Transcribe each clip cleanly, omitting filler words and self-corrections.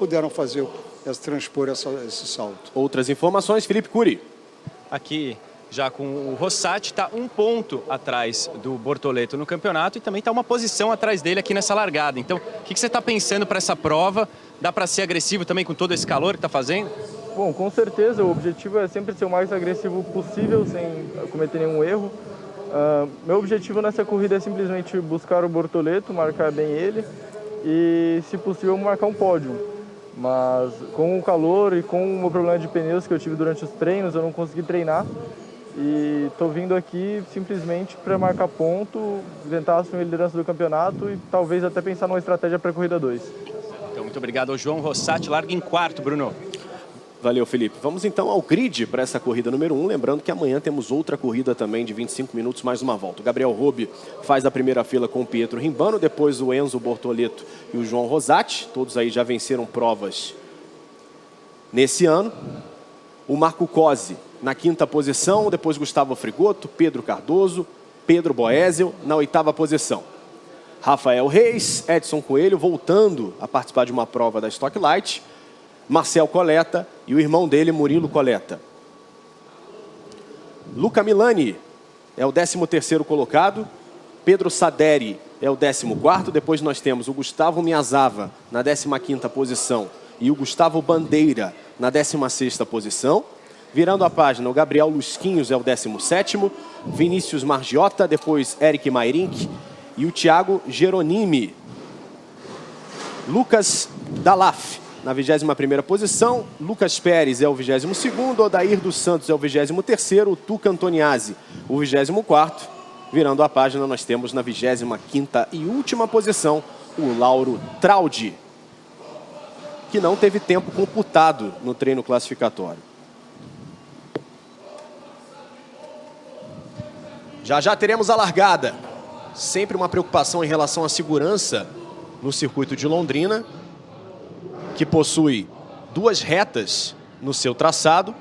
puderam transpor esse salto. Outras informações, Felipe Cury. Aqui, já com o Rossati, está 1 ponto atrás do Bortoleto no campeonato e também está uma posição atrás dele aqui nessa largada. Então, o que você está pensando para essa prova? Dá para ser agressivo também com todo esse calor que está fazendo? Bom, com certeza, o objetivo é sempre ser o mais agressivo possível, sem cometer nenhum erro. Meu objetivo nessa corrida é simplesmente buscar o Bortoleto, marcar bem ele e, se possível, marcar um pódio. Mas com o calor e com o problema de pneus que eu tive durante os treinos, eu não consegui treinar. E estou vindo aqui simplesmente para marcar ponto, tentar assumir a liderança do campeonato e talvez até pensar numa estratégia para a corrida 2. Então, muito obrigado ao João Rossati. Larga em 4º, Bruno. Valeu, Felipe. Vamos então ao grid para essa corrida número 1. Lembrando que amanhã temos outra corrida também de 25 minutos, mais uma volta. O Gabriel Robe faz a primeira fila com o Pietro Rimbano, depois o Enzo Bortoleto e o João Rossati. Todos aí já venceram provas nesse ano. O Marco Cosi na 5ª posição, depois Gustavo Frigoto, Pedro Cardoso, Pedro Boesel na 8ª posição. Rafael Reis, Edson Coelho voltando a participar de uma prova da Stock Light. Marcel Coletta e o irmão dele, Murilo Coletta. Luca Milani é o 13º colocado. Pedro Saderi é o 14º. Depois nós temos o Gustavo Miazava na 15ª posição e o Gustavo Bandeira na 16ª posição. Virando a página, o Gabriel Lusquinhos é o 17º. Vinícius Margiota, depois Eric Mairink e o Thiago Geronimi. Lucas Dalaf na 21ª posição, Lucas Pérez é o 22º, Odair dos Santos é o 23º, o Tuca Antoniazzi o 24º. Virando a página, nós temos na 25ª e última posição o Lauro Traudi, que não teve tempo computado no treino classificatório. Já já teremos a largada. Sempre uma preocupação em relação à segurança no circuito de Londrina, que possui 2 retas no seu traçado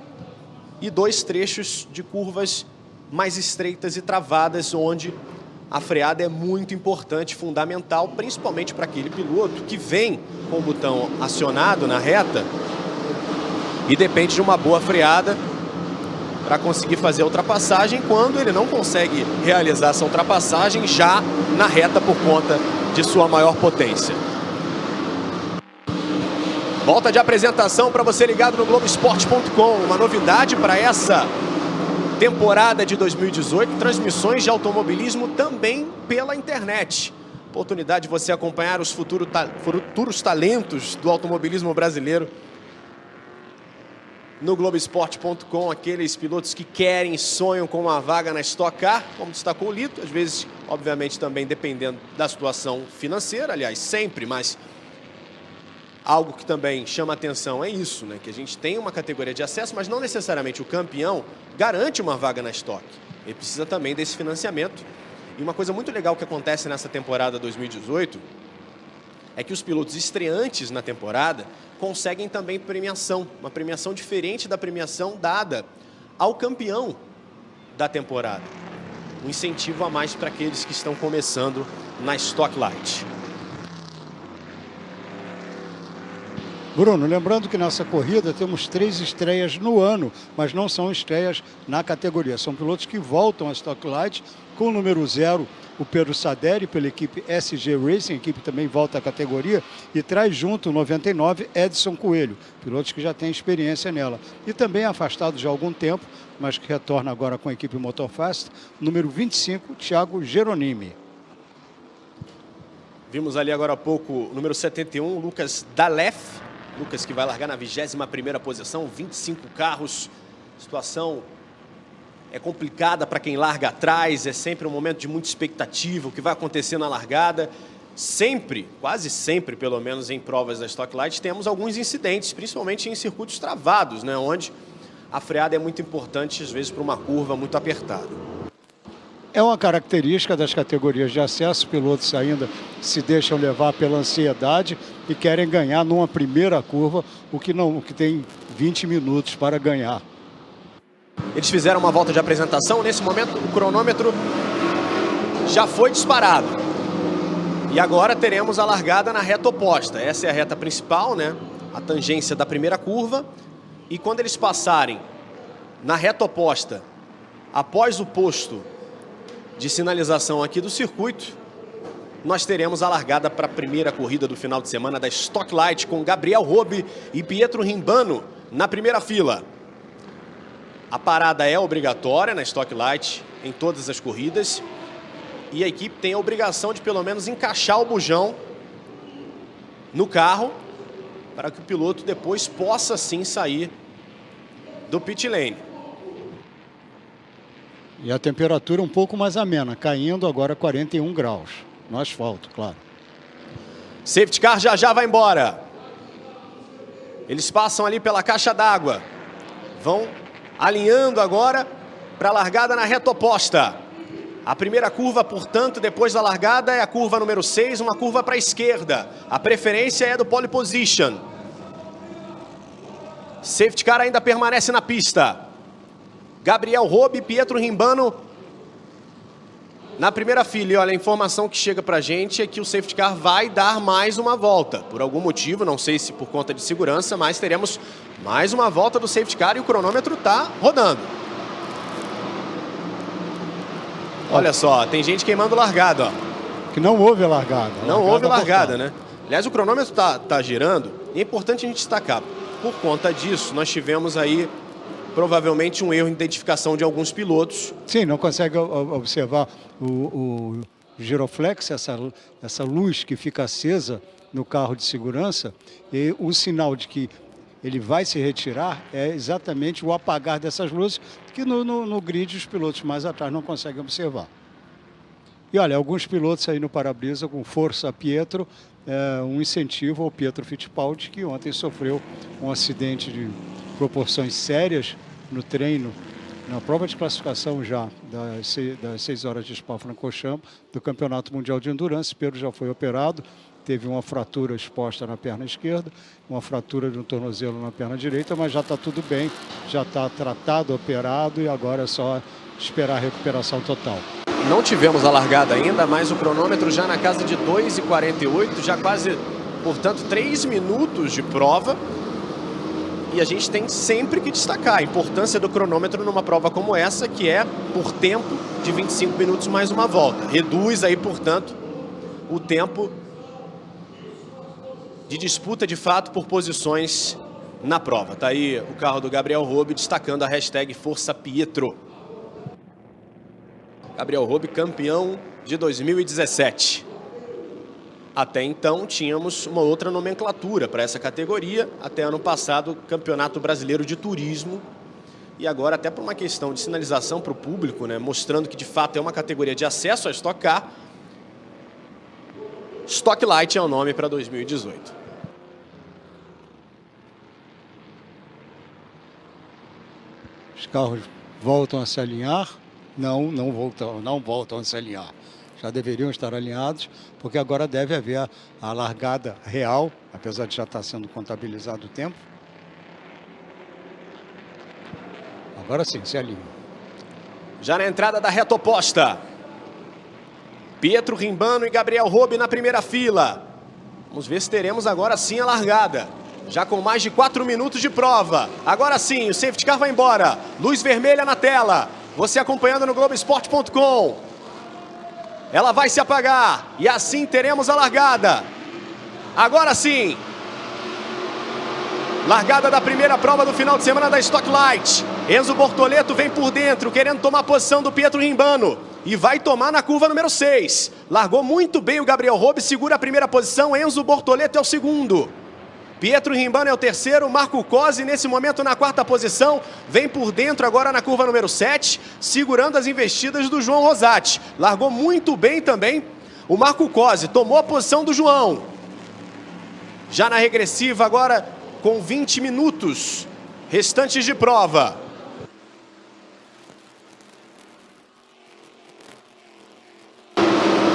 e 2 trechos de curvas mais estreitas e travadas, onde a freada é muito importante, fundamental, principalmente para aquele piloto que vem com o botão acionado na reta e depende de uma boa freada para conseguir fazer a ultrapassagem, quando ele não consegue realizar essa ultrapassagem já na reta por conta de sua maior potência. Volta de apresentação para você ligado no Globoesporte.com. Uma novidade para essa temporada de 2018, transmissões de automobilismo também pela internet. Oportunidade de você acompanhar os futuros talentos do automobilismo brasileiro no Globoesporte.com, aqueles pilotos que querem, sonham com uma vaga na Stock Car, como destacou o Lito, às vezes, obviamente, também dependendo da situação financeira, aliás, sempre, mas algo que também chama atenção é isso, né? Que a gente tem uma categoria de acesso, mas não necessariamente o campeão garante uma vaga na Stock. Ele precisa também desse financiamento. E uma coisa muito legal que acontece nessa temporada 2018 é que os pilotos estreantes na temporada conseguem também premiação, uma premiação diferente da premiação dada ao campeão da temporada. Um incentivo a mais para aqueles que estão começando na Stock Light. Bruno, lembrando que nessa corrida temos 3 estreias no ano, mas não são estreias na categoria. São pilotos que voltam à Stock Light com o número 0, o Pedro Saderi, pela equipe SG Racing, a equipe também volta à categoria, e traz junto o 99, Edson Coelho, pilotos que já têm experiência nela. E também afastado já há algum tempo, mas que retorna agora com a equipe Motorfast, número 25, Thiago Geronimi. Vimos ali agora há pouco o número 71, Lucas Dalef. Lucas que vai largar na 21ª posição, 25 carros. Situação é complicada para quem larga atrás, é sempre um momento de muita expectativa, o que vai acontecer na largada. Sempre, quase sempre, pelo menos em provas da Stock Light, temos alguns incidentes, principalmente em circuitos travados, né, onde a freada é muito importante, às vezes, para uma curva muito apertada. É uma característica das categorias de acesso, pilotos ainda se deixam levar pela ansiedade e querem ganhar numa primeira curva, o que tem 20 minutos para ganhar. Eles fizeram uma volta de apresentação, nesse momento o cronômetro já foi disparado. E agora teremos a largada na reta oposta. Essa é a reta principal, né? a tangência da primeira curva. E quando eles passarem na reta oposta, após o posto de sinalização aqui do circuito, nós teremos a largada para a primeira corrida do final de semana da Stock Light, com Gabriel Robe e Pietro Rimbano na primeira fila. A parada é obrigatória na Stock Light em todas as corridas. E a equipe tem a obrigação de pelo menos encaixar o bujão no carro para que o piloto depois possa sim sair do pit lane. E a temperatura um pouco mais amena, caindo agora 41 graus. No asfalto, claro. Safety car já vai embora. Eles passam ali pela caixa d'água. Vão alinhando agora para a largada na reta oposta. A primeira curva, portanto, depois da largada é a curva número 6, uma curva para a esquerda. A preferência é do pole position. Safety car ainda permanece na pista. Gabriel Robe e Pietro Rimbano na primeira fila. E olha, a informação que chega pra gente é que o safety car vai dar mais uma volta. Por algum motivo, não sei se por conta de segurança, mas teremos mais uma volta do safety car e o cronômetro tá rodando. Olha só, tem gente queimando largada, ó. Que não houve a largada. Não houve largada, né? Aliás, o cronômetro tá girando e é importante a gente destacar. Por conta disso, nós tivemos aí provavelmente um erro em identificação de alguns pilotos. Sim, não consegue observar o giroflex, essa luz que fica acesa no carro de segurança, e o sinal de que ele vai se retirar é exatamente o apagar dessas luzes, que no grid os pilotos mais atrás não conseguem observar. E olha, alguns pilotos aí no para-brisa com força a Pietro, um incentivo ao Pietro Fittipaldi, que ontem sofreu um acidente de proporções sérias no treino, na prova de classificação já das 6 horas de Spa-Francorchamps do Campeonato Mundial de Endurance. Pedro já foi operado, teve uma fratura exposta na perna esquerda, uma fratura de um tornozelo na perna direita, mas já está tudo bem, já está tratado, operado e agora é só esperar a recuperação total. Não tivemos a largada ainda, mas o cronômetro já na casa de 2:48, já quase, portanto, 3 minutos de prova. E a gente tem sempre que destacar a importância do cronômetro numa prova como essa, que é por tempo de 25 minutos mais uma volta. Reduz aí, portanto, o tempo de disputa de fato por posições na prova. Tá aí o carro do Gabriel Robe destacando a hashtag Força Pietro. Gabriel Robe, campeão de 2017. Até então, tínhamos uma outra nomenclatura para essa categoria. Até ano passado, Campeonato Brasileiro de Turismo. E agora, até por uma questão de sinalização para o público, né, mostrando que de fato é uma categoria de acesso à Stock Car, Stock Light é o nome para 2018. Os carros voltam a se alinhar? Não voltam a se alinhar. Já deveriam estar alinhados, porque agora deve haver a largada real, apesar de já estar sendo contabilizado o tempo. Agora sim, se alinham. Já na entrada da reta oposta, Pietro Rimbano e Gabriel Robe na primeira fila. Vamos ver se teremos agora sim a largada. Já com mais de 4 minutos de prova. Agora sim, o safety car vai embora. Luz vermelha na tela. Você acompanhando no Globoesporte.com. Ela vai se apagar e assim teremos a largada. Agora sim. Largada da primeira prova do final de semana da Stock Light. Enzo Bortoleto vem por dentro, querendo tomar a posição do Pietro Rimbano. E vai tomar na curva número 6. Largou muito bem o Gabriel Robe, segura a primeira posição. Enzo Bortoleto é o segundo. Pietro Rimbano é o terceiro, Marco Cosi nesse momento na 4ª posição, vem por dentro agora na curva número 7, segurando as investidas do João Rosati. Largou muito bem também o Marco Cosi, tomou a posição do João. Já na regressiva agora com 20 minutos restantes de prova.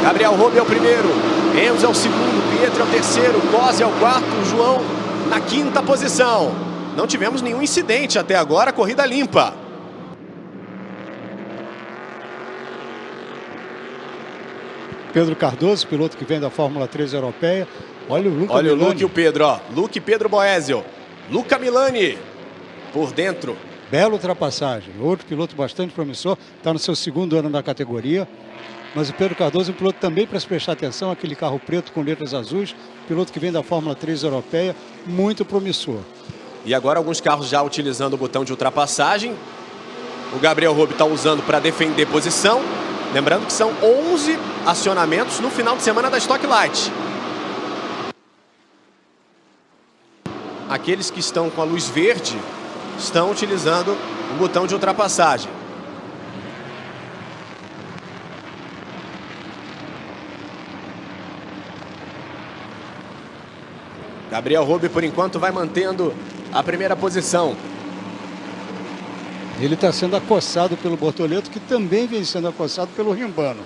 Gabriel Robe é o primeiro, Enzo é o segundo, Pietro é o terceiro, Cosi é o quarto, João na 5ª posição. Não tivemos nenhum incidente até agora, corrida limpa. Pedro Cardoso, piloto que vem da Fórmula 3 europeia, Olha o Luca Olha Milani. o Luke e o Pedro, ó. Luke e Pedro Boesel. Luca Milani por dentro. Bela ultrapassagem. Outro piloto bastante promissor. Está no seu segundo ano da categoria. Mas o Pedro Cardoso é um piloto também para se prestar atenção. Aquele carro preto com letras azuis. Piloto que vem da Fórmula 3 europeia. Muito promissor. E agora alguns carros já utilizando o botão de ultrapassagem. O Gabriel Robe está usando para defender posição. Lembrando que são 11 acionamentos no final de semana da Stock Light. Aqueles que estão com a luz verde estão utilizando o botão de ultrapassagem. Gabriel Robe, por enquanto, vai mantendo a primeira posição. Ele está sendo acossado pelo Bortoleto, que também vem sendo acossado pelo Rimbano.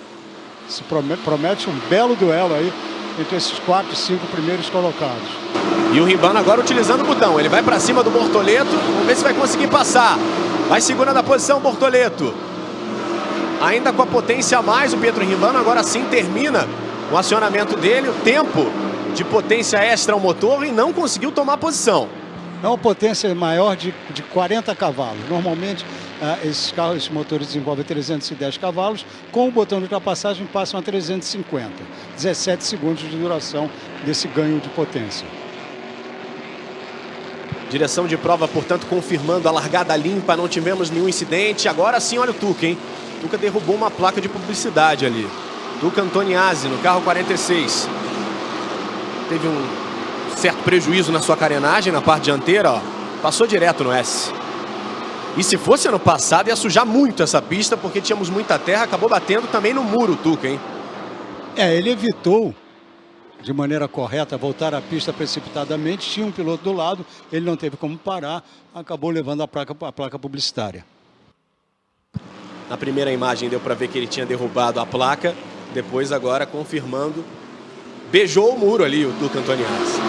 Se promete um belo duelo aí entre esses 4, 5 primeiros colocados. E o Rimbano agora utilizando o botão. Ele vai para cima do Bortoleto. Vamos ver se vai conseguir passar. Vai segurando a posição o Bortoleto. Ainda com a potência a mais, o Pietro Rimbano agora sim termina o acionamento dele. O tempo de potência extra ao motor e não conseguiu tomar posição. É uma potência maior de 40 cavalos. Normalmente, esses motores desenvolvem 310 cavalos. Com o botão de ultrapassagem, passam a 350. 17 segundos de duração desse ganho de potência. Direção de prova, portanto, confirmando a largada limpa. Não tivemos nenhum incidente. Agora sim, olha o Tuca, hein? O Tuca derrubou uma placa de publicidade ali. Tuca Antoniazzi, no carro 46. Teve um certo prejuízo na sua carenagem, na parte dianteira, ó. Passou direto no S. E se fosse ano passado, ia sujar muito essa pista, porque tínhamos muita terra, acabou batendo também no muro o Tuca, hein? Ele evitou, de maneira correta, voltar à pista precipitadamente. Tinha um piloto do lado, ele não teve como parar, acabou levando a placa publicitária. Na primeira imagem deu para ver que ele tinha derrubado a placa, depois agora confirmando, beijou o muro ali o Tuca Antoniazzi.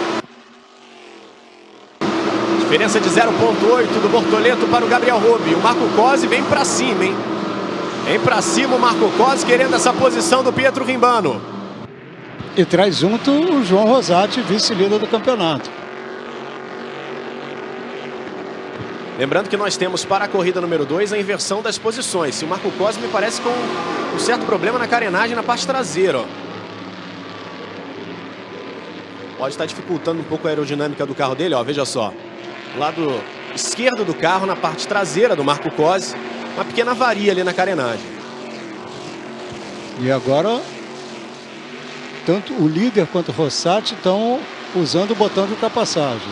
Diferença de 0,8 do Bortoleto para o Gabriel Robe. O Marco Cosi vem para cima, hein? Vem para cima o Marco Cosi querendo essa posição do Pietro Rimbano. E traz junto o João Rosati, vice-líder do campeonato. Lembrando que nós temos para a corrida número 2 a inversão das posições. O Marco Cosi me parece com um certo problema na carenagem na parte traseira, ó. Pode estar dificultando um pouco a aerodinâmica do carro dele, ó, veja só. Lado esquerdo do carro, na parte traseira do Marco Cosi, uma pequena avaria ali na carenagem. E agora, tanto o líder quanto o Rosati estão usando o botão de ultrapassagem.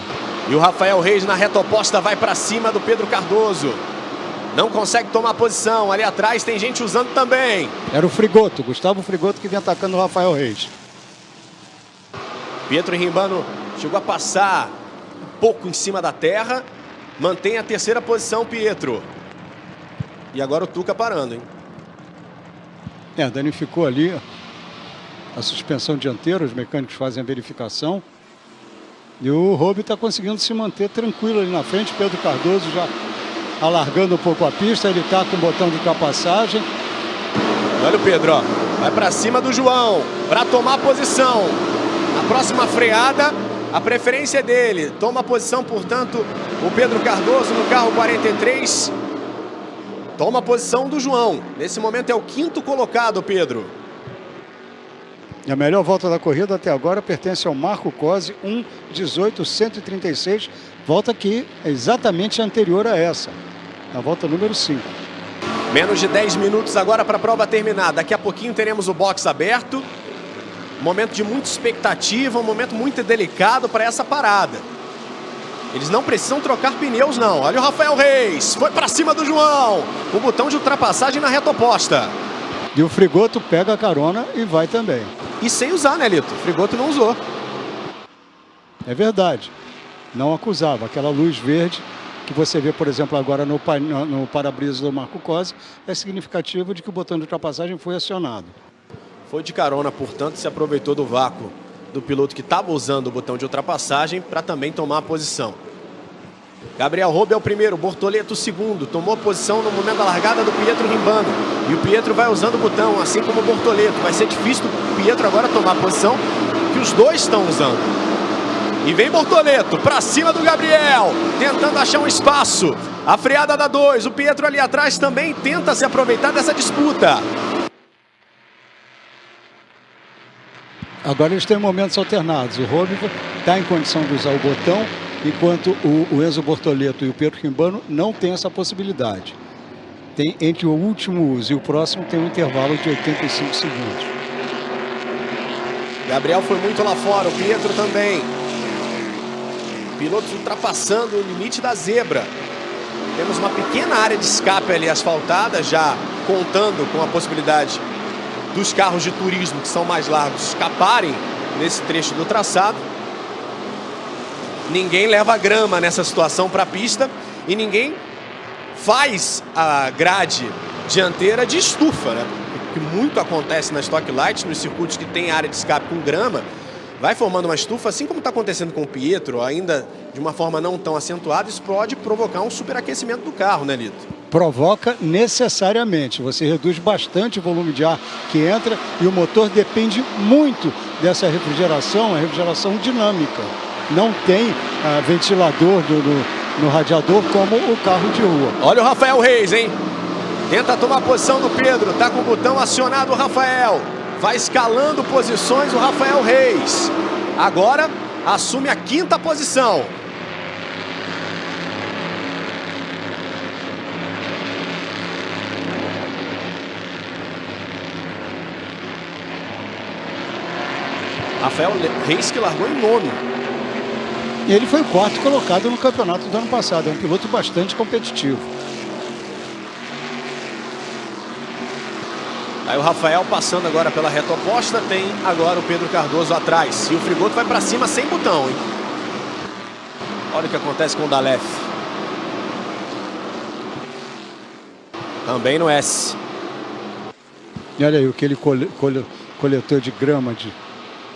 E o Rafael Reis na reta oposta vai para cima do Pedro Cardoso. Não consegue tomar posição, ali atrás tem gente usando também. Era o Frigoto, Gustavo Frigoto, que vinha atacando o Rafael Reis. Pietro Rimbano chegou a passar um pouco em cima da terra. Mantém a terceira posição, Pietro. E agora o Tuca parando, hein? Danificou ali a suspensão dianteira. Os mecânicos fazem a verificação. E o Robe está conseguindo se manter tranquilo ali na frente. Pedro Cardoso já alargando um pouco a pista. Ele está com o botão de ultrapassagem. Olha o Pedro, ó. Vai para cima do João para tomar a posição. Na próxima freada, a preferência é dele. Toma a posição, portanto, o Pedro Cardoso no carro 43. Toma a posição do João. Nesse momento é o 5º colocado, Pedro. E a melhor volta da corrida até agora pertence ao Marco Cosi, 1:18.136. Volta que é exatamente anterior a essa. A volta número 5. Menos de 10 minutos agora para a prova terminar. Daqui a pouquinho teremos o box aberto. Um momento de muita expectativa, um momento muito delicado para essa parada. Eles não precisam trocar pneus, não. Olha o Rafael Reis, foi para cima do João. O botão de ultrapassagem na reta oposta. E o Frigoto pega a carona e vai também. E sem usar, né, Lito? O Frigoto não usou. É verdade. Não acusava. Aquela luz verde que você vê, por exemplo, agora no para-brisa do Marco Cosi, é significativo de que o botão de ultrapassagem foi acionado. Foi de carona, portanto, se aproveitou do vácuo do piloto que estava usando o botão de ultrapassagem para também tomar a posição. Gabriel Robe é o primeiro, Bortoleto o segundo. Tomou a posição no momento da largada do Pietro Rimbano. E o Pietro vai usando o botão, assim como o Bortoleto. Vai ser difícil do Pietro agora tomar a posição. que os dois estão usando. E vem Bortoleto para cima do Gabriel, tentando achar um espaço. A freada da 2, o Pietro ali atrás também tenta se aproveitar dessa disputa. Agora eles têm momentos alternados. O Robe está em condição de usar o botão, enquanto o Enzo Bortoleto e o Pietro Rimbano não têm essa possibilidade. Tem, entre o último uso e o próximo tem um intervalo de 85 segundos. Gabriel foi muito lá fora, o Pietro também. Pilotos ultrapassando o limite da zebra. Temos uma pequena área de escape ali asfaltada, já contando com a possibilidade dos carros de turismo, que são mais largos, escaparem nesse trecho do traçado. Ninguém leva grama nessa situação para a pista e ninguém faz a grade dianteira de estufa, né? O que muito acontece na Stock Light, nos circuitos que tem área de escape com grama, vai formando uma estufa, assim como está acontecendo com o Pietro, ainda de uma forma não tão acentuada. Isso pode provocar um superaquecimento do carro, né, Lito? Provoca necessariamente. Você reduz bastante o volume de ar que entra e o motor depende muito dessa refrigeração, a refrigeração dinâmica. Não tem ventilador no radiador como o carro de rua. Olha o Rafael Reis, hein? Tenta tomar a posição do Pedro, tá com o botão acionado o Rafael. Vai escalando posições o Rafael Reis. Agora assume a 5ª posição. Rafael Reis que largou em 9º. Ele foi o 4º colocado no campeonato do ano passado. É um piloto bastante competitivo. Aí o Rafael passando agora pela reta oposta, tem agora o Pedro Cardoso atrás. E o Frigoto vai para cima sem botão, hein? Olha o que acontece com o Dalef. Também no S. E olha aí aquele coletor de grama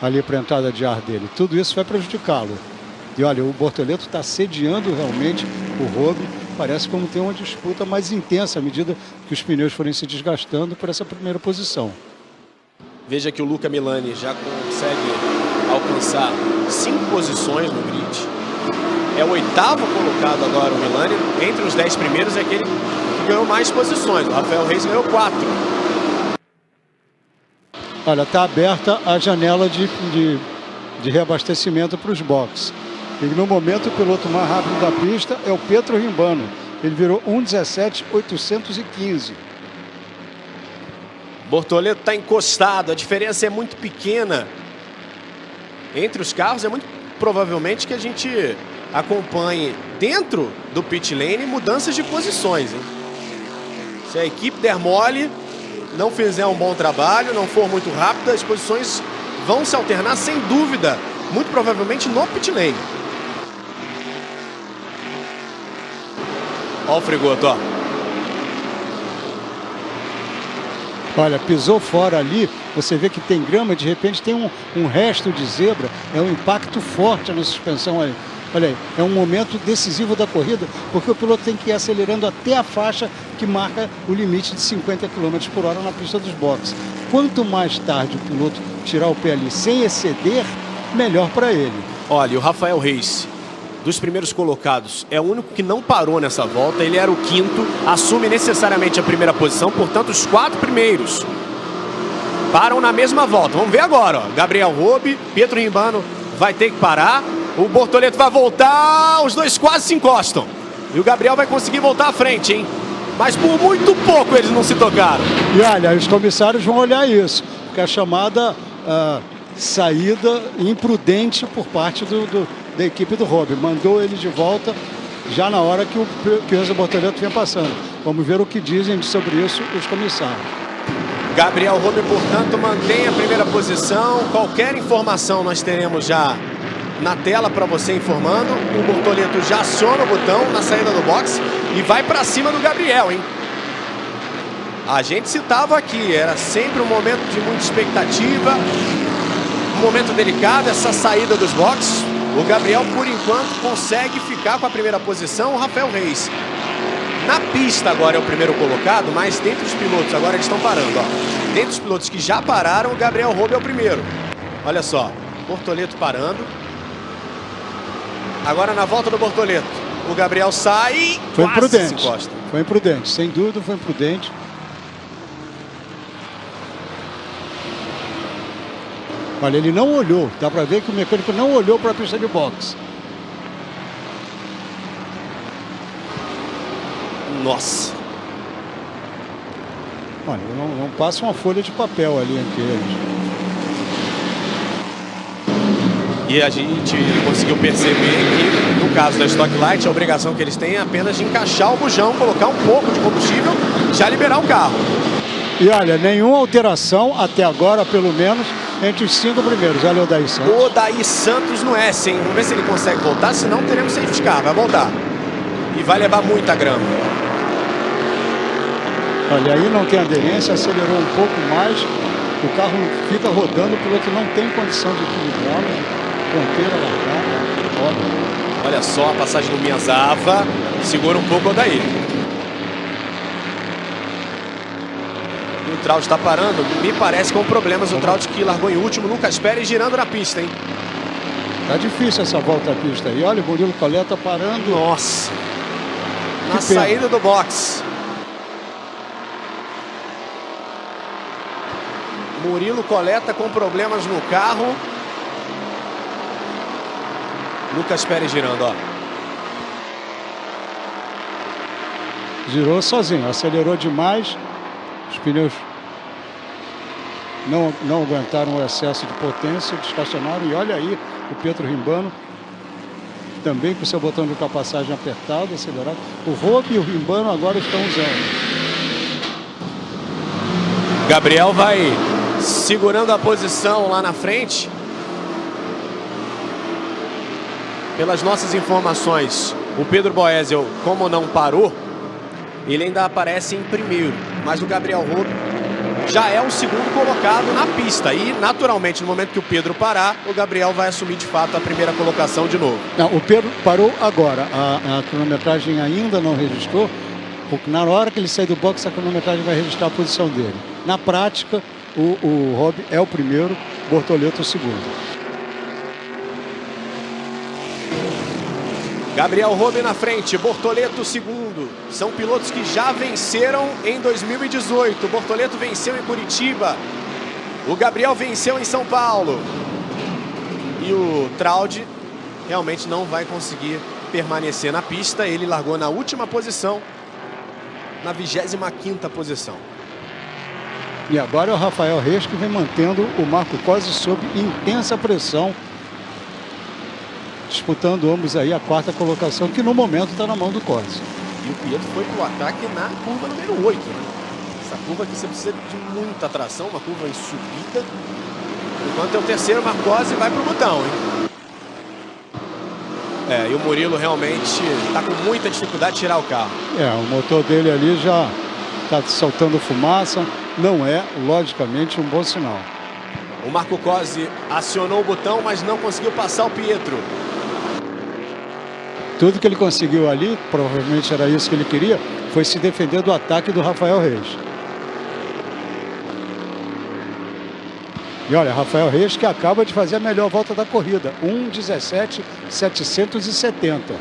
ali para a entrada de ar dele. Tudo isso vai prejudicá-lo. E olha, o Bortoleto está sediando realmente o Robe. Parece como tem uma disputa mais intensa à medida que os pneus forem se desgastando por essa primeira posição. Veja que o Luca Milani já consegue alcançar 5 posições no grid. É o 8º colocado agora o Milani. Entre os 10 primeiros é aquele que ganhou mais posições. O Rafael Reis ganhou 4. Olha, está aberta a janela de reabastecimento para os boxes. E no momento o piloto mais rápido da pista é o Pietro Rimbano. Ele virou 1:17.815. Bortoleto está encostado, a diferença é muito pequena entre os carros. É muito provavelmente que a gente acompanhe dentro do pit lane mudanças de posições, hein? Se a equipe der mole, não fizer um bom trabalho, não for muito rápida, as posições vão se alternar sem dúvida, muito provavelmente no pit lane. Olha o Frigoto, ó. Olha, pisou fora ali, você vê que tem grama, de repente tem um resto de zebra, é um impacto forte na suspensão aí. Olha aí, é um momento decisivo da corrida, porque o piloto tem que ir acelerando até a faixa que marca o limite de 50 km por hora na pista dos boxes. Quanto mais tarde o piloto tirar o pé ali sem exceder, melhor para ele. Olha, o Rafael Reis, dos primeiros colocados, é o único que não parou nessa volta. Ele era o 5º, assume necessariamente a primeira posição, portanto os 4 primeiros param na mesma volta. Vamos ver agora, ó. Gabriel Robe, Pietro Rimbano vai ter que parar. O Bortoleto vai voltar, os dois quase se encostam. E o Gabriel vai conseguir voltar à frente, hein? Mas por muito pouco eles não se tocaram. E olha, os comissários vão olhar isso, porque a chamada saída imprudente por parte da equipe do Robe. Mandou ele de volta já na hora que o Enzo Bortoleto vinha passando. Vamos ver o que dizem sobre isso os comissários. Gabriel Robe, portanto, mantém a primeira posição. Qualquer informação nós teremos já na tela para você informando. O Bortoleto já aciona o botão na saída do box e vai para cima do Gabriel, hein? A gente citava aqui, era sempre um momento de muita expectativa, um momento delicado, essa saída dos boxes. O Gabriel, por enquanto, consegue ficar com a primeira posição. O Rafael Reis na pista agora é o primeiro colocado, mas dentre os pilotos, agora eles estão parando, ó. Dentre os pilotos que já pararam, o Gabriel Robe é o primeiro. Olha só. Bortoleto parando. Agora na volta do Bortoleto. O Gabriel sai. Foi quase imprudente. se encosta. Foi imprudente, sem dúvida foi imprudente. Olha, ele não olhou. Dá para ver que o mecânico não olhou para a pista de boxe. Nossa. Olha, não passa uma folha de papel ali entre eles. E a gente conseguiu perceber que, no caso da Stock Light, a obrigação que eles têm é apenas de encaixar o bujão, colocar um pouco de combustível e já liberar o carro. E olha, nenhuma alteração até agora, pelo menos, entre os 5 primeiros. Olha o Daí Santos. O Daí Santos no S, hein? Vamos ver se ele consegue voltar, senão teremos safety car. Vai voltar. E vai levar muita grama. Olha, aí não tem aderência, acelerou um pouco mais. O carro fica rodando, o piloto não tem condição de equilibrar, ponteira largada. Olha só a passagem do Miyazawa. Segura um pouco o Daí. E o Traut está parando. Me parece com problemas. O Traut que largou em último. Lucas Pérez girando na pista, hein? Tá difícil essa volta à pista aí. Olha o Murilo Coletta parando. Nossa. Na Que pena. saída do box. Murilo Coletta com problemas no carro. Lucas Pérez girando, ó. Girou sozinho, acelerou demais. Os pneus não aguentaram o excesso de potência, estacionaram. E olha aí o Pietro Rimbano, também com seu botão de ultrapassagem apertado, acelerado. O Rob e o Rimbano agora estão usando. Gabriel vai segurando a posição lá na frente. Pelas nossas informações, o Pedro Boesel, como não parou, ele ainda aparece em primeiro. Mas o Gabriel Rob já é o segundo colocado na pista. E, naturalmente, no momento que o Pedro parar, o Gabriel vai assumir, de fato, a primeira colocação de novo. Não, o Pedro parou agora. A cronometragem ainda não registrou, porque na hora que ele sair do box, a cronometragem vai registrar a posição dele. Na prática, o Rob é o primeiro, Bortoleto o segundo. Gabriel Rob na frente, Bortoleto segundo. São pilotos que já venceram em 2018. Bortoleto venceu em Curitiba. O Gabriel venceu em São Paulo. E o Traut realmente não vai conseguir permanecer na pista. Ele largou na última posição, na 25ª posição. E agora é o Rafael Reis que vem mantendo o Marco Cosi sob intensa pressão, disputando ambos aí a 4ª colocação, que no momento está na mão do Cosi. E o Pietro foi para o ataque na curva número 8. Né? Essa curva aqui você precisa de muita tração, uma curva em subida. Enquanto é o terceiro, o Marcosi vai para o botão, hein? E o Murilo realmente está com muita dificuldade de tirar o carro. O motor dele ali já está soltando fumaça. Não é, logicamente, um bom sinal. O Marco Cosi acionou o botão, mas não conseguiu passar o Pietro. Tudo que ele conseguiu ali, provavelmente era isso que ele queria, foi se defender do ataque do Rafael Reis. E olha, Rafael Reis que acaba de fazer a melhor volta da corrida, 1:17.770.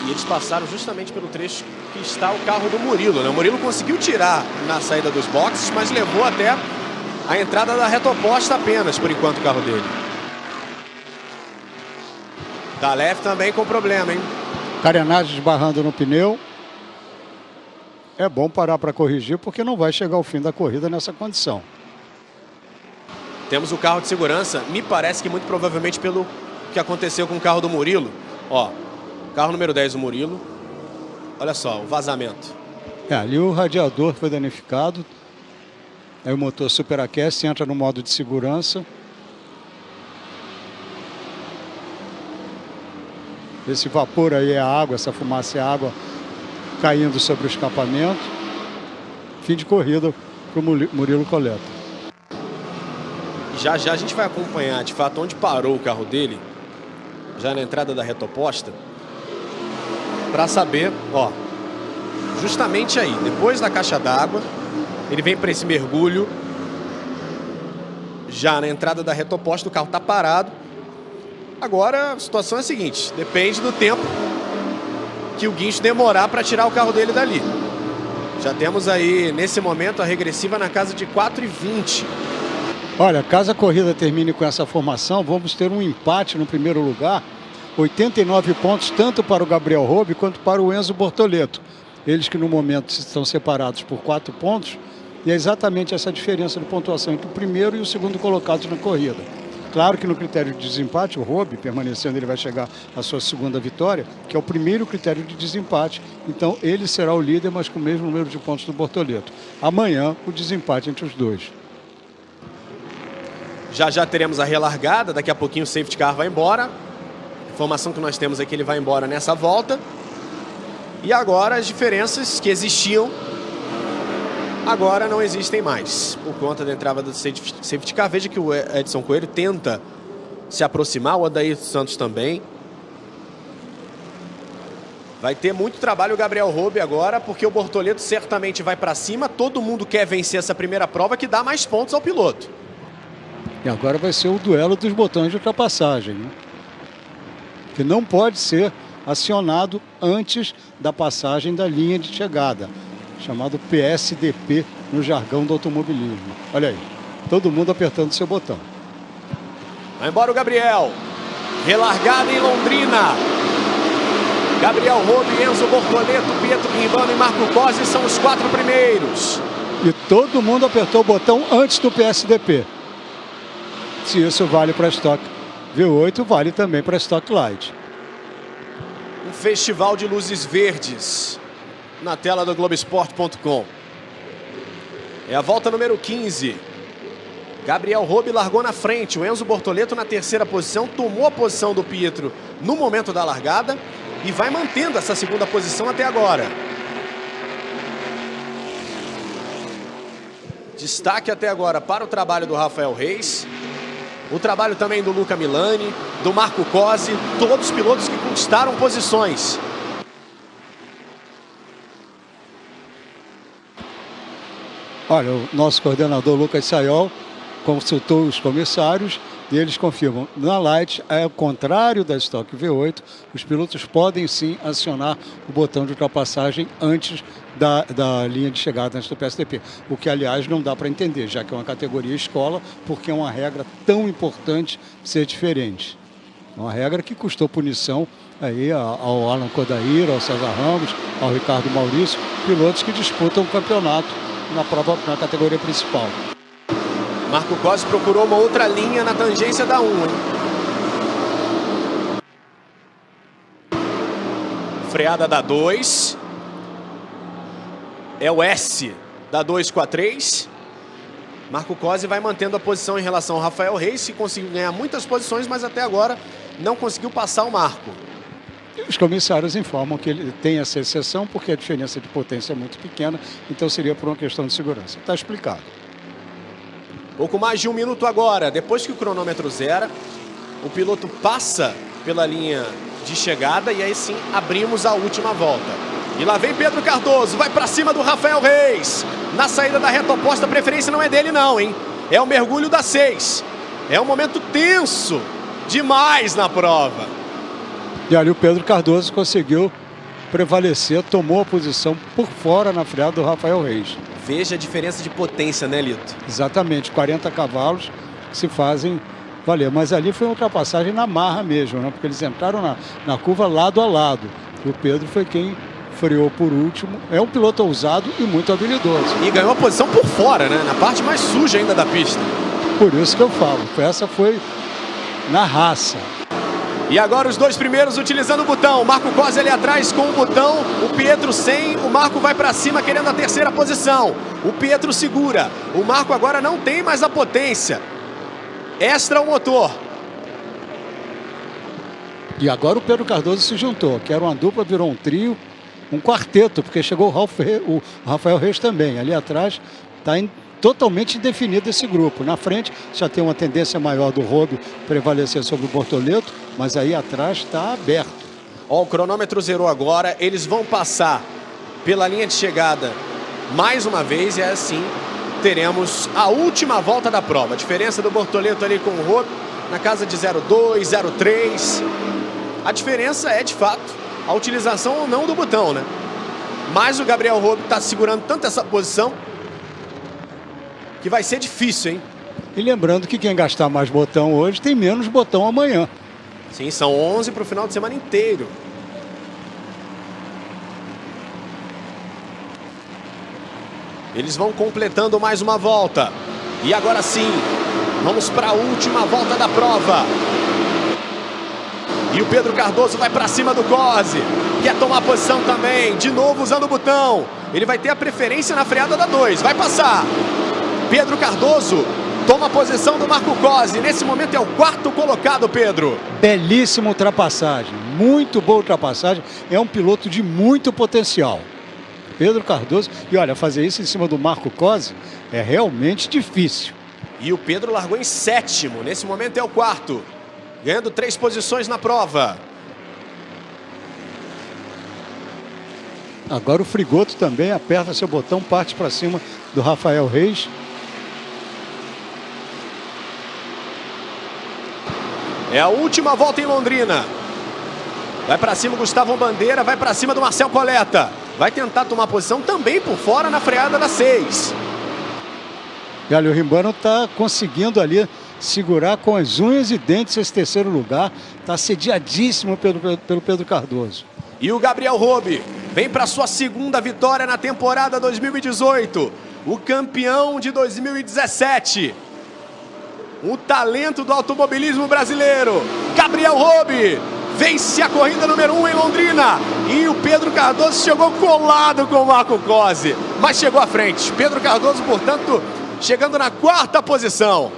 E eles passaram justamente pelo trecho que está o carro do Murilo, né? O Murilo conseguiu tirar na saída dos boxes, mas levou até a entrada da reta oposta apenas, por enquanto, o carro dele. Dalef também com problema, hein? Carenagem esbarrando no pneu. É bom parar para corrigir, porque não vai chegar ao fim da corrida nessa condição. Temos o carro de segurança, me parece que muito provavelmente pelo que aconteceu com o carro do Murilo. Ó, carro número 10 do Murilo. Olha só, o vazamento. Ali o radiador foi danificado. Aí o motor superaquece, entra no modo de segurança. Esse vapor aí é a água, essa fumaça é a água caindo sobre o escapamento. Fim de corrida para o Murilo Coletta. Já já a gente vai acompanhar, de fato, onde parou o carro dele, já na entrada da reta oposta, para saber, ó, justamente aí, depois da caixa d'água, ele vem para esse mergulho já na entrada da reta oposta, o carro está parado. Agora a situação é a seguinte, depende do tempo que o guincho demorar para tirar o carro dele dali. Já temos aí, nesse momento, a regressiva na casa de 4,20. Olha, caso a corrida termine com essa formação, vamos ter um empate no primeiro lugar. 89 pontos, tanto para o Gabriel Robe quanto para o Enzo Bortoleto. Eles que no momento estão separados por 4 pontos. E é exatamente essa diferença de pontuação entre o primeiro e o segundo colocados na corrida. Claro que no critério de desempate, o Robe, permanecendo, ele vai chegar à sua segunda vitória, que é o primeiro critério de desempate. Então, ele será o líder, mas com o mesmo número de pontos do Bortoleto. Amanhã, o desempate entre os dois. Já teremos a relargada, daqui a pouquinho o safety car vai embora. A informação que nós temos é que ele vai embora nessa volta. E agora as diferenças que existiam, agora não existem mais, por conta da entrada do safety car. Veja que o Edson Coelho tenta se aproximar, o Adair Santos também. Vai ter muito trabalho o Gabriel Robe agora, porque o Bortoleto certamente vai para cima. Todo mundo quer vencer essa primeira prova que dá mais pontos ao piloto. E agora vai ser o duelo dos botões de ultrapassagem, né? Que não pode ser acionado antes da passagem da linha de chegada, chamado PSDP no jargão do automobilismo. Olha aí, todo mundo apertando seu botão. Vai embora o Gabriel. Relargada em Londrina. Gabriel Robe, Enzo Bortoleto, Pietro Rimbano e Marco Cosi são os 4 primeiros. E todo mundo apertou o botão antes do PSDP. Se isso vale para Stock V8, vale também para Stock Light. Um festival de luzes verdes na tela do Globoesporte.com. É a volta número 15. Gabriel Robe largou na frente. O Enzo Bortoleto na terceira posição. Tomou a posição do Pietro no momento da largada. E vai mantendo essa segunda posição até agora. Destaque até agora para o trabalho do Rafael Reis. O trabalho também do Luca Milani, do Marco Cosi. Todos os pilotos que conquistaram posições. Olha, o nosso coordenador Lucas Sayol consultou os comissários e eles confirmam. Na Light, ao contrário da Stock V8, os pilotos podem sim acionar o botão de ultrapassagem antes da linha de chegada, antes do PSDP. O que, aliás, não dá para entender, já que é uma categoria escola, porque é uma regra tão importante ser diferente. É uma regra que custou punição aí ao Alan Kodair, ao César Ramos, ao Ricardo Maurício, pilotos que disputam o campeonato na categoria principal. Marco Cosi procurou uma outra linha na tangência da 1, hein? Freada da 2. É o S da 2 com a 3. Marco Cosi vai mantendo a posição em relação ao Rafael Reis, que conseguiu ganhar muitas posições, mas até agora não conseguiu passar o Marco. Os comissários informam que ele tem essa exceção porque a diferença de potência é muito pequena, então seria por uma questão de segurança. Está explicado. Pouco mais de 1 minuto agora, depois que o cronômetro zera, o piloto passa pela linha de chegada e aí sim abrimos a última volta. E lá vem Pedro Cardoso, vai para cima do Rafael Reis. Na saída da reta oposta, a preferência não é dele não, hein? É o mergulho da 6. É um momento tenso demais na prova. E ali o Pedro Cardoso conseguiu prevalecer, tomou a posição por fora na freada do Rafael Reis. Veja a diferença de potência, né, Lito? Exatamente, 40 cavalos se fazem valer. Mas ali foi uma ultrapassagem na marra mesmo, né? Porque eles entraram na curva lado a lado. E o Pedro foi quem freou por último. É um piloto ousado e muito habilidoso. E ganhou a posição por fora, né? Na parte mais suja ainda da pista. Por isso que eu falo, essa foi na raça. E agora os 2 primeiros utilizando o botão. Marco Cosi ali atrás com o botão. O Pietro sem. O Marco vai para cima querendo a terceira posição. O Pietro segura. O Marco agora não tem mais a potência. Extra o motor. E agora o Pedro Cardoso se juntou. Que era uma dupla, virou um trio. Um quarteto, porque chegou o Rafael Reis também. Ali atrás está totalmente definido esse grupo. Na frente já tem uma tendência maior do Robe prevalecer sobre o Bortoleto, mas aí atrás está aberto. Ó, o cronômetro zerou agora, eles vão passar pela linha de chegada mais uma vez e é assim teremos a última volta da prova. A diferença do Bortoleto ali com o Robe na casa de 0,2, 0,3. A diferença é, de fato, a utilização ou não do botão, né? Mas o Gabriel Robe está segurando tanto essa posição que vai ser difícil, hein? E lembrando que quem gastar mais botão hoje tem menos botão amanhã. Sim, são 11 para o final de semana inteiro. Eles vão completando mais uma volta. E agora sim, vamos para a última volta da prova. E o Pedro Cardoso vai para cima do Cosi. Quer tomar posição também, de novo usando o botão. Ele vai ter a preferência na freada da 2, vai passar. Pedro Cardoso toma a posição do Marco Cosi. Nesse momento é o 4º colocado, Pedro. Belíssima ultrapassagem, muito boa ultrapassagem. É um piloto de muito potencial. Pedro Cardoso, e olha, fazer isso em cima do Marco Cosi é realmente difícil. E o Pedro largou em 7º, nesse momento é o 4º, ganhando 3 posições na prova. Agora o Frigoto também aperta seu botão, parte para cima do Rafael Reis. É a última volta em Londrina. Vai para cima o Gustavo Bandeira, vai para cima do Marcel Coletta. Vai tentar tomar posição também por fora na freada da 6. E olha, o Rimbano está conseguindo ali segurar com as unhas e dentes esse 3º lugar. Está assediadíssimo pelo Pedro Cardoso. E o Gabriel Robe vem para sua 2ª vitória na temporada 2018. O campeão de 2017. O talento do automobilismo brasileiro. Gabriel Robe vence a corrida número 1 em Londrina. E o Pedro Cardoso chegou colado com o Marco Cosi, mas chegou à frente. Pedro Cardoso, portanto, chegando na 4ª posição.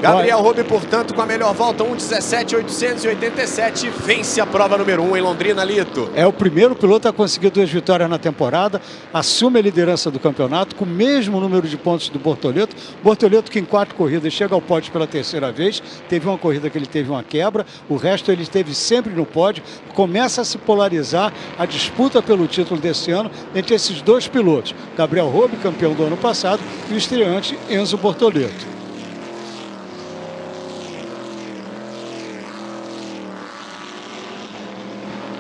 Gabriel Robe, portanto, com a melhor volta, 1:17.887, vence a prova número 1 em Londrina, Lito. É o primeiro piloto a conseguir 2 vitórias na temporada, assume a liderança do campeonato com o mesmo número de pontos do Bortoleto. Bortoleto que em 4 corridas chega ao pódio pela 3ª vez, teve uma corrida que ele teve uma quebra, o resto ele esteve sempre no pódio. Começa a se polarizar a disputa pelo título desse ano entre esses 2 pilotos, Gabriel Robe, campeão do ano passado, e o estreante Enzo Bortoleto.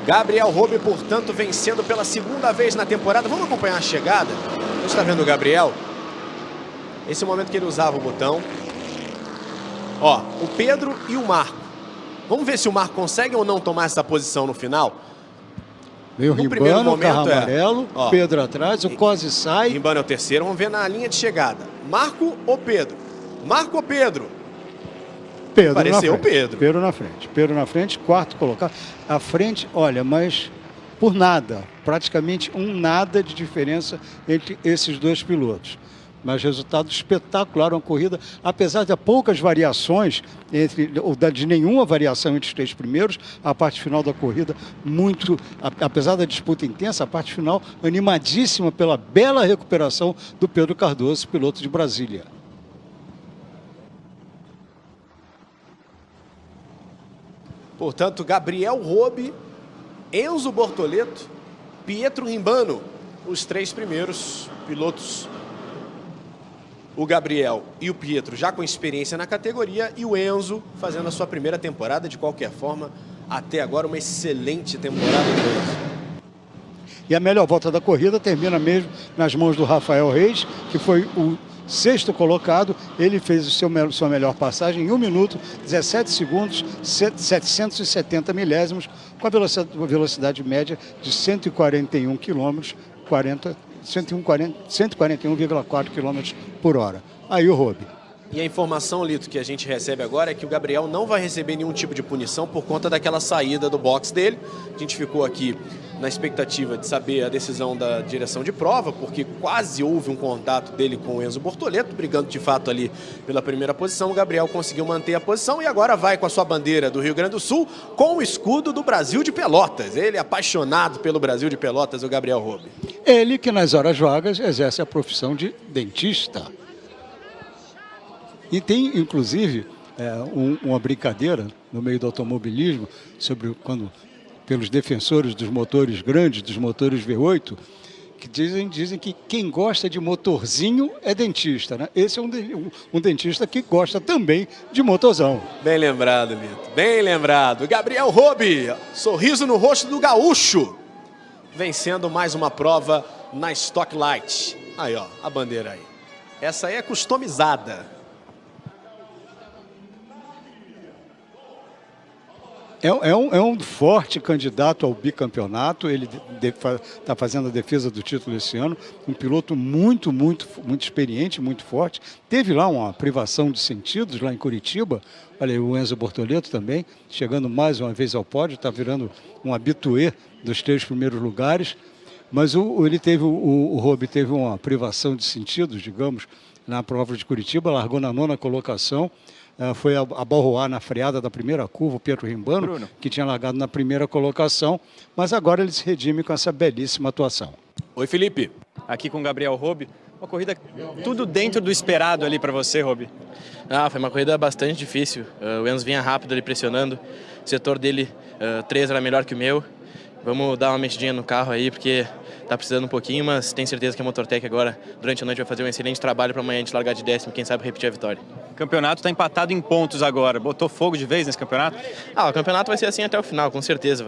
Gabriel Robe, portanto, vencendo pela 2ª vez na temporada. Vamos acompanhar a chegada. Você está vendo o Gabriel? Esse é o momento que ele usava o botão. Ó, o Pedro e o Marco. Vamos ver se o Marco consegue ou não tomar essa posição no final. Veio o Rimbano, carro amarelo, ó, Pedro atrás, o Cosi sai. Rimbano é o 3º, vamos ver na linha de chegada. Marco ou Pedro? Marco ou Pedro? Pedro Pareceu na frente. Pedro. Pedro na frente. Pedro na frente, 4º colocado. À frente, olha, mas por nada. Praticamente nada de diferença entre esses 2 pilotos. Mas resultado espetacular, uma corrida, apesar de poucas variações, ou de nenhuma variação entre os 3 primeiros, a parte final da corrida, apesar da disputa intensa, a parte final animadíssima pela bela recuperação do Pedro Cardoso, piloto de Brasília. Portanto, Gabriel Robe, Enzo Bortoleto, Pietro Rimbano, os 3 primeiros pilotos. O Gabriel e o Pietro já com experiência na categoria e o Enzo fazendo a sua primeira temporada, de qualquer forma, até agora uma excelente temporada do Enzo. E a melhor volta da corrida termina mesmo nas mãos do Rafael Reis, que foi o 6º colocado. Ele fez sua melhor passagem em 1 minuto, 17 segundos, 770 milésimos, com a velocidade média de 141 km, 141,4 km por hora. Aí o Robe. E a informação, Lito, que a gente recebe agora é que o Gabriel não vai receber nenhum tipo de punição por conta daquela saída do box dele. A gente ficou aqui na expectativa de saber a decisão da direção de prova, porque quase houve um contato dele com o Enzo Bortoleto, brigando de fato ali pela primeira posição. O Gabriel conseguiu manter a posição e agora vai com a sua bandeira do Rio Grande do Sul com o escudo do Brasil de Pelotas. Ele é apaixonado pelo Brasil de Pelotas, o Gabriel Robe. Ele que nas horas vagas exerce a profissão de dentista. E tem, inclusive, uma brincadeira no meio do automobilismo sobre pelos defensores dos motores grandes, dos motores V8, que dizem que quem gosta de motorzinho é dentista, né? Esse é um dentista que gosta também de motorzão. Bem lembrado, Lito. Bem lembrado. Gabriel Robe, sorriso no rosto do gaúcho, vencendo mais uma prova na Stock Light. Aí, ó, a bandeira aí. Essa aí é customizada. É um forte candidato ao bicampeonato. Ele está fazendo a defesa do título esse ano. Um piloto muito experiente, muito forte. Teve lá uma privação de sentidos lá em Curitiba. Olha aí, o Enzo Bortoleto também, chegando mais uma vez ao pódio, está virando um habitué dos 3 primeiros lugares. Mas o Robe teve uma privação de sentidos, digamos, na prova de Curitiba, largou na 9ª colocação. Foi abalroar na freada da primeira curva o Pietro Rimbano, Bruno, que tinha largado na 1ª colocação, mas agora ele se redime com essa belíssima atuação. Oi, Felipe. Aqui com o Gabriel Robe, uma corrida tudo dentro do esperado ali para você, Robe. Foi uma corrida bastante difícil, o Enzo vinha rápido ali pressionando, o setor dele 3 era melhor que o meu. Vamos dar uma mexidinha no carro aí, porque tá precisando um pouquinho, mas tenho certeza que a Motortec agora, durante a noite, vai fazer um excelente trabalho para amanhã a gente largar de 10º, quem sabe repetir a vitória. O campeonato está empatado em pontos agora. Botou fogo de vez nesse campeonato? O campeonato vai ser assim até o final, com certeza.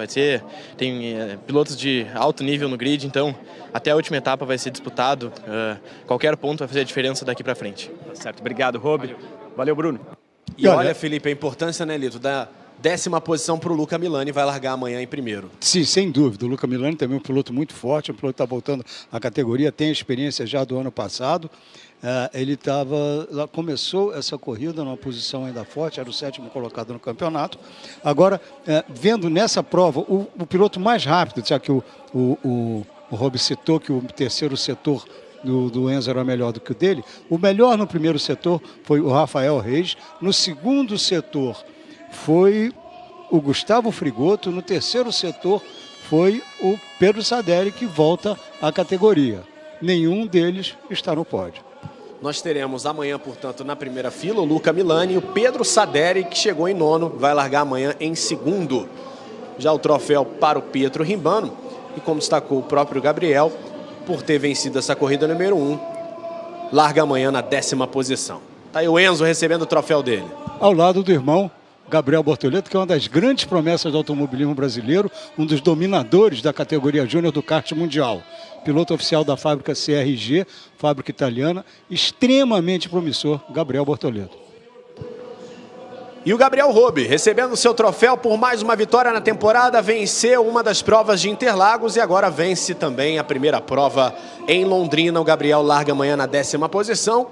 Tem pilotos de alto nível no grid, então até a última etapa vai ser disputado. Qualquer ponto vai fazer a diferença daqui para frente. Tá certo, obrigado, Robe. Valeu, Bruno. E olha, Felipe, a importância, né, Lito, da 10ª posição para o Luca Milani, vai largar amanhã em primeiro. Sim, sem dúvida. O Luca Milani também é um piloto muito forte, um piloto que está voltando à categoria, tem experiência já do ano passado. Ele começou essa corrida numa posição ainda forte, era o 7º colocado no campeonato. Agora, vendo nessa prova, o piloto mais rápido, já que o Robe citou que o terceiro setor do Enzo era melhor do que o dele, o melhor no primeiro setor foi o Rafael Reis, no segundo setor foi o Gustavo Frigoto, no terceiro setor foi o Pedro Saderi, que volta à categoria. Nenhum deles está no pódio. Nós teremos amanhã, portanto, na primeira fila, o Luca Milani e o Pedro Saderi, que chegou em 9º, vai largar amanhã em 2º. Já o troféu para o Pietro Rimbano, e como destacou o próprio Gabriel, por ter vencido essa corrida número 1, larga amanhã na 10ª posição. Tá aí o Enzo recebendo o troféu dele. Ao lado do irmão Gabriel Bortoleto, que é uma das grandes promessas do automobilismo brasileiro, um dos dominadores da categoria júnior do kart mundial. Piloto oficial da fábrica CRG, fábrica italiana, extremamente promissor, Gabriel Bortoleto. E o Gabriel Robe, recebendo seu troféu por mais uma vitória na temporada, venceu uma das provas de Interlagos e agora vence também a primeira prova em Londrina. O Gabriel larga amanhã na 10ª posição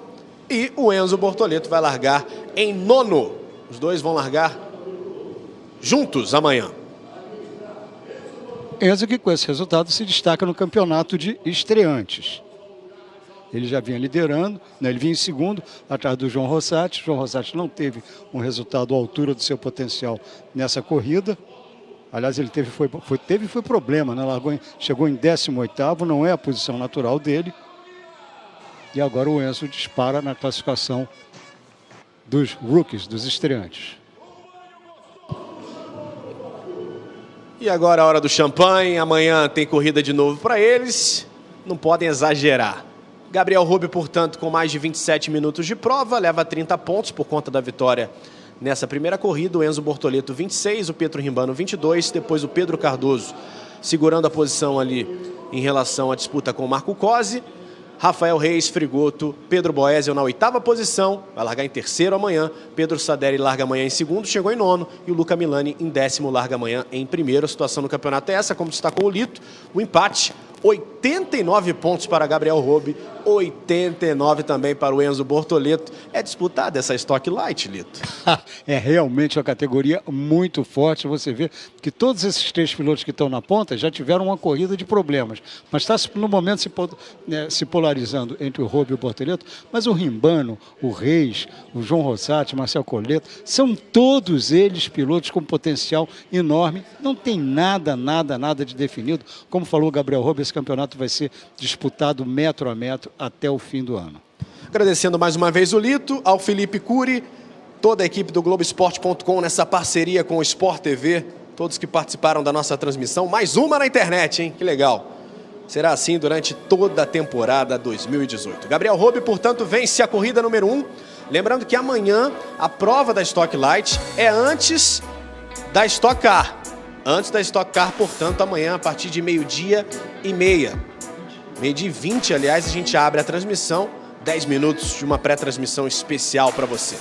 e o Enzo Bortoleto vai largar em 9º. Os dois vão largar juntos amanhã. Enzo, que com esse resultado se destaca no campeonato de estreantes. Ele já vinha liderando, né? Ele vinha em 2º, atrás do João Rossati. João Rossati não teve um resultado à altura do seu potencial nessa corrida. Aliás, ele teve problema, né? Chegou em 18º, não é a posição natural dele. E agora o Enzo dispara na classificação dos rookies, dos estreantes. E agora a hora do champanhe, amanhã tem corrida de novo para eles, não podem exagerar. Gabriel Robe, portanto, com mais de 27 minutos de prova, leva 30 pontos por conta da vitória nessa primeira corrida. O Enzo Bortoleto 26, o Pietro Rimbano 22, depois o Pedro Cardoso segurando a posição ali em relação à disputa com o Marco Cosi. Rafael Reis, Frigoto, Pedro Boesel na 8ª posição, vai largar em 3º amanhã. Pedro Saderi larga amanhã em 2º, chegou em 9º. E o Luca Milani em 10º, larga amanhã em 1º. A situação no campeonato é essa, como destacou o Lito, o empate. 89 pontos para Gabriel Robe, 89 também para o Enzo Bortoleto. É disputada essa Stock Light, Lito? É realmente uma categoria muito forte. Você vê que todos esses 3 pilotos que estão na ponta já tiveram uma corrida de problemas. Mas está no momento se polarizando entre o Robe e o Bortoleto. Mas o Rimbano, o Reis, o João Rossati, Marcel Colletto, são todos eles pilotos com potencial enorme. Não tem nada de definido. Como falou o Gabriel Robe, esse campeonato vai ser disputado metro a metro até o fim do ano. Agradecendo mais uma vez o Lito, ao Felipe Cury, toda a equipe do Globoesporte.com nessa parceria com o Sport TV, todos que participaram da nossa transmissão. Mais uma na internet, hein? Que legal. Será assim durante toda a temporada 2018. Gabriel Roube, portanto, vence a corrida número 1. Lembrando que amanhã a prova da Stock Light é antes da Stock Car. Antes da Stock Car, portanto, amanhã a partir de 12h30. 12h20, aliás, a gente abre a transmissão. 10 minutos de uma pré-transmissão especial para você.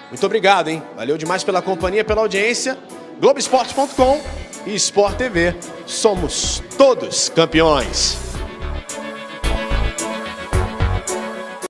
Muito obrigado, hein? Valeu demais pela companhia, pela audiência. Globoesporte.com e Sport TV. Somos todos campeões.